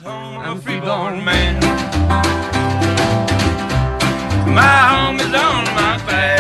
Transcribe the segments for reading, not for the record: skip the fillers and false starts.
I'm a free-born man. My home is on my back.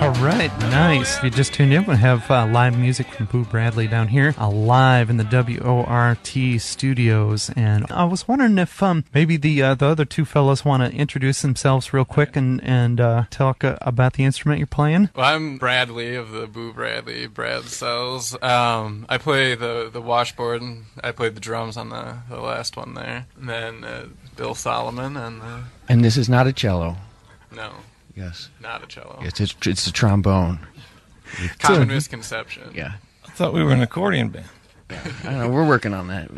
All right, nice. If you just tuned in, we have live music from Boo Bradley down here, live in the WORT studios. And I was wondering if maybe the other two fellows want to introduce themselves real quick and talk about the instrument you're playing. Well, I'm Bradley of the Boo Bradley Brad Cells. I play the washboard, and I played the drums on the last one there. And then Bill Solomon and And this is not a cello. No. Yes. Not a cello. It's a trombone. Common misconception. Yeah. I thought we were an accordion band. I don't know. We're working on that.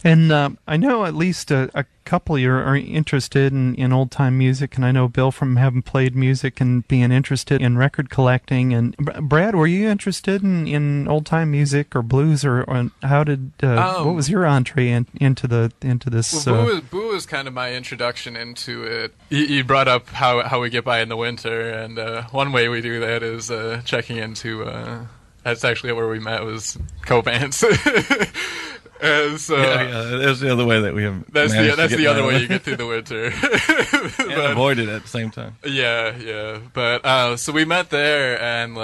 And I know at least a couple of you are interested in old-time music, and I know Bill from having played music and being interested in record collecting. And Brad, were you interested in old-time music or blues, or how did what was your entree into this? Well, Boo was kind of my introduction into it. You brought up how we get by in the winter, and one way we do that is checking into. That's actually where we met, was Covance. And so, that's the other way that we have. That's the other way you get through the winter. And avoid it at the same time. Yeah. But so we met there, and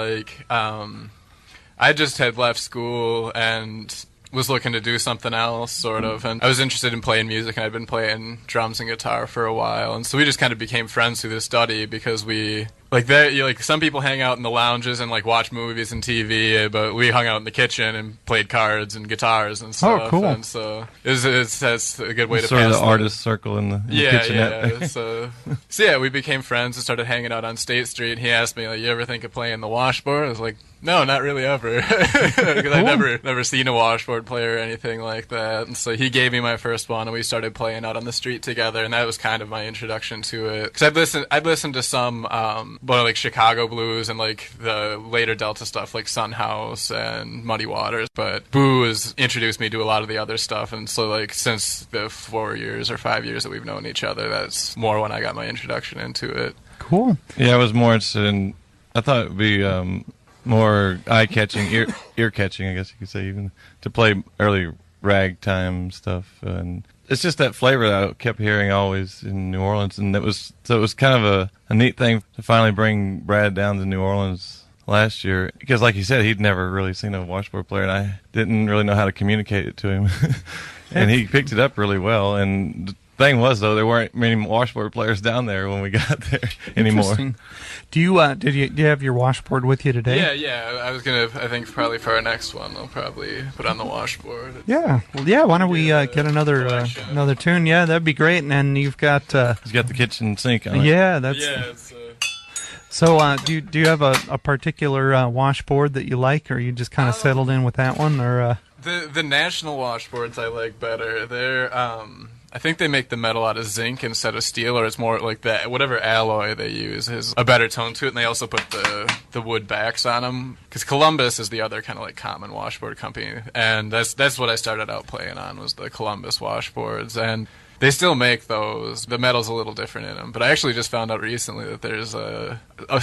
I just had left school and was looking to do something else, sort of, and I was interested in playing music, and I'd been playing drums and guitar for a while, and so we just kind of became friends through the study, because we some people hang out in the lounges and watch movies and TV, but we hung out in the kitchen and played cards and guitars and stuff. Oh, cool! And so that's a good way to sort pass of the artist circle in the kitchenette. Yeah. So yeah, we became friends and started hanging out on State Street. And he asked me, you ever think of playing the washboard? I was like, no, not really ever, because I've never seen a washboard player or anything like that. And so he gave me my first one, and we started playing out on the street together, and that was kind of my introduction to it. Because I'd listened to some Chicago blues and the later Delta stuff like Sun House and Muddy Waters, but Boo has introduced me to a lot of the other stuff, and so since the 4 years or 5 years that we've known each other, that's more when I got my introduction into it. Cool. Yeah, I was more interested in. I thought it'd be more eye-catching, ear-catching, I guess you could say, even to play early ragtime stuff, and it's just that flavor that I kept hearing always in New Orleans, and it was kind of a neat thing to finally bring Brad down to New Orleans last year, because like you said, he'd never really seen a washboard player, and I didn't really know how to communicate it to him. And he picked it up really well, and the thing was, though, there weren't many washboard players down there when we got there anymore. Do you do you have your washboard with you today? Yeah. I was gonna. I think probably for our next one, I'll probably put on the washboard. Yeah. Well, yeah. Why don't we get another tune? Yeah, that'd be great. And then you've got. He's got the kitchen sink on it. Yeah, that's. Yeah. It's, So, do you have a particular washboard that you like, or you just kind of settled in with that one, or? The national washboards I like better. They're I think they make the metal out of zinc instead of steel, or it's more like that. Whatever alloy they use has a better tone to it, and they also put the wood backs on them. Because Columbus is the other kind of common washboard company, and that's what I started out playing on, was the Columbus washboards, and they still make those. The metal's a little different in them, but I actually just found out recently that there's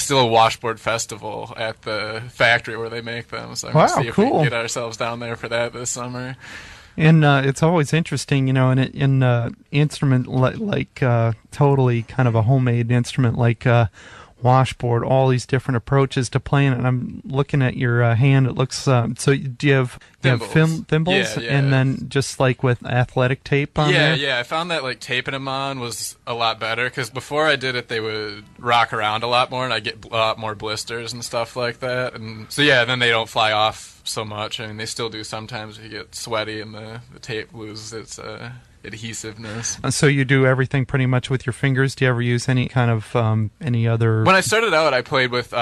still a washboard festival at the factory where they make them. So I'm gonna see if we can get ourselves down there for that this summer. And it's always interesting, in instrument totally kind of a homemade instrument like washboard, all these different approaches to playing it. And I'm looking at your hand. It looks so. Do you have thimbles? Yeah. And then just with athletic tape on there? Yeah. I found that taping them on was a lot better, because before I did it, they would rock around a lot more, and I get a lot more blisters and stuff like that. And so then they don't fly off so much. I mean, they still do sometimes if you get sweaty and the tape loses its adhesiveness. So you do everything pretty much with your fingers? Do you ever use any kind of any other? When I started out, I played with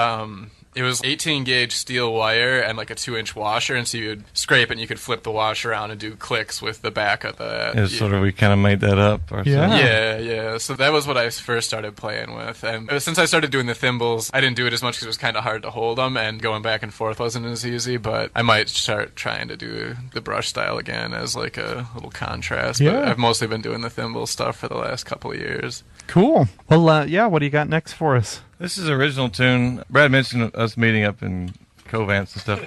it was 18 gauge steel wire and a 2-inch washer, and so you would scrape it and you could flip the washer around and do clicks with the back of that. We kind of made that up ourselves. Yeah. So that was what I first started playing with, and since I started doing the thimbles, I didn't do it as much because it was kind of hard to hold them, and going back and forth wasn't as easy. But I might start trying to do the brush style again as a little contrast. Yeah. But I've mostly been doing the thimble stuff for the last couple of years. Cool. Well, what do you got next for us? This is an original tune. Brad mentioned us meeting up in Covance and stuff.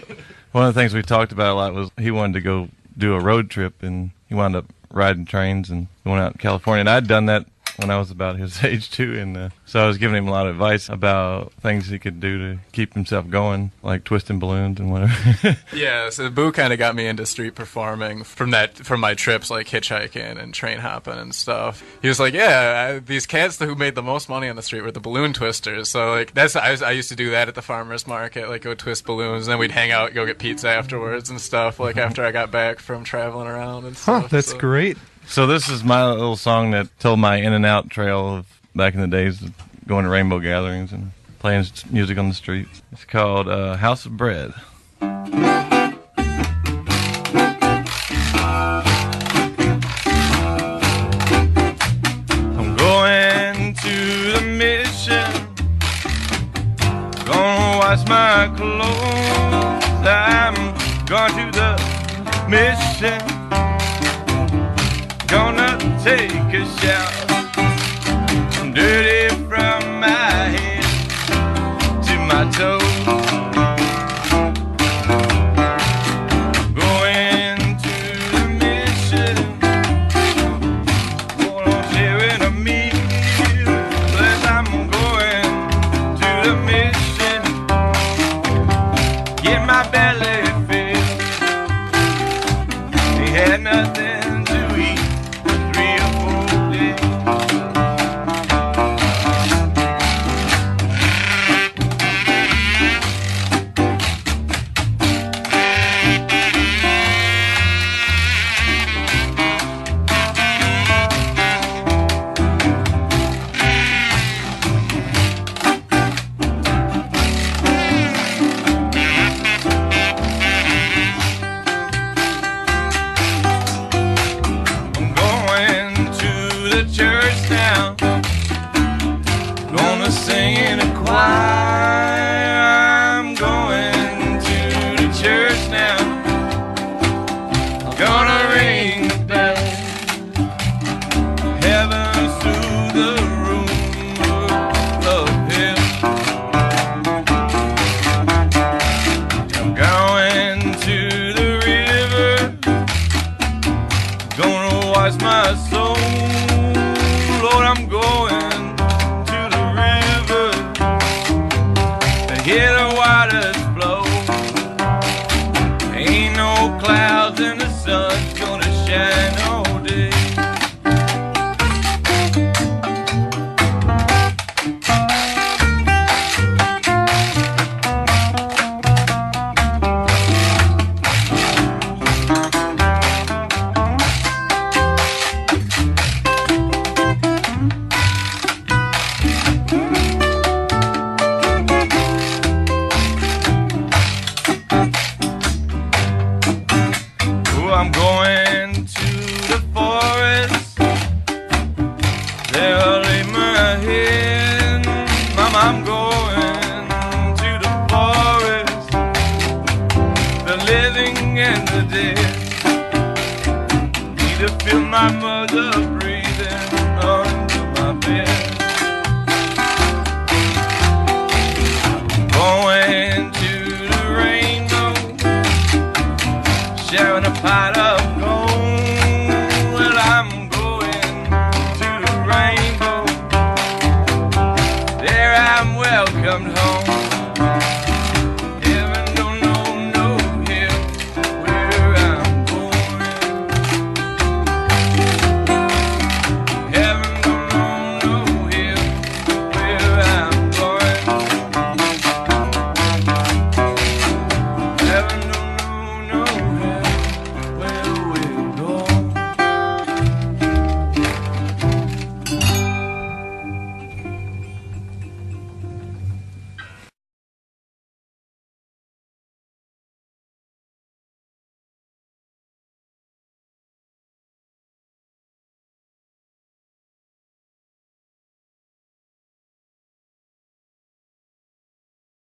One of the things we talked about a lot was he wanted to go do a road trip, and he wound up riding trains and going out in California. And I'd done that when I was about his age too, and so I was giving him a lot of advice about things he could do to keep himself going, like twisting balloons and whatever. Yeah, so Boo kind of got me into street performing from my trips, like hitchhiking and train hopping and stuff. He was like, yeah, these cats who made the most money on the street were the balloon twisters. So like I used to do that at the farmers market, like go twist balloons, and then we'd hang out, go get pizza afterwards and stuff, like after I got back from traveling around and stuff. That's great. So this is my little song that told my in and out trail of back in the days of going to rainbow gatherings and playing music on the streets. It's called House of Bread. I'm going to the mission, gonna wash my clothes. I'm going to the mission, gonna take a shower. I'm dirty from my head to my toes. Going to the mission, gonna share in a meal. Plus I'm going to the mission, get my belly filled. They had nothing to eat. Sing in a choir. I'm going to the church now. I'm gonna ring the bell. Heaven's through the room of hell. I'm going to the river, gonna wash my soul. Lord, I'm going. Hear the waters flow. Ain't no clouds and the sun's gonna shine all day. I'm going to the forest, there I'll lay my head. Mama, I'm going to the forest, the living and the dead. Need to feel my mother breathing under my bed. Going to the rainbow, sharing a pot of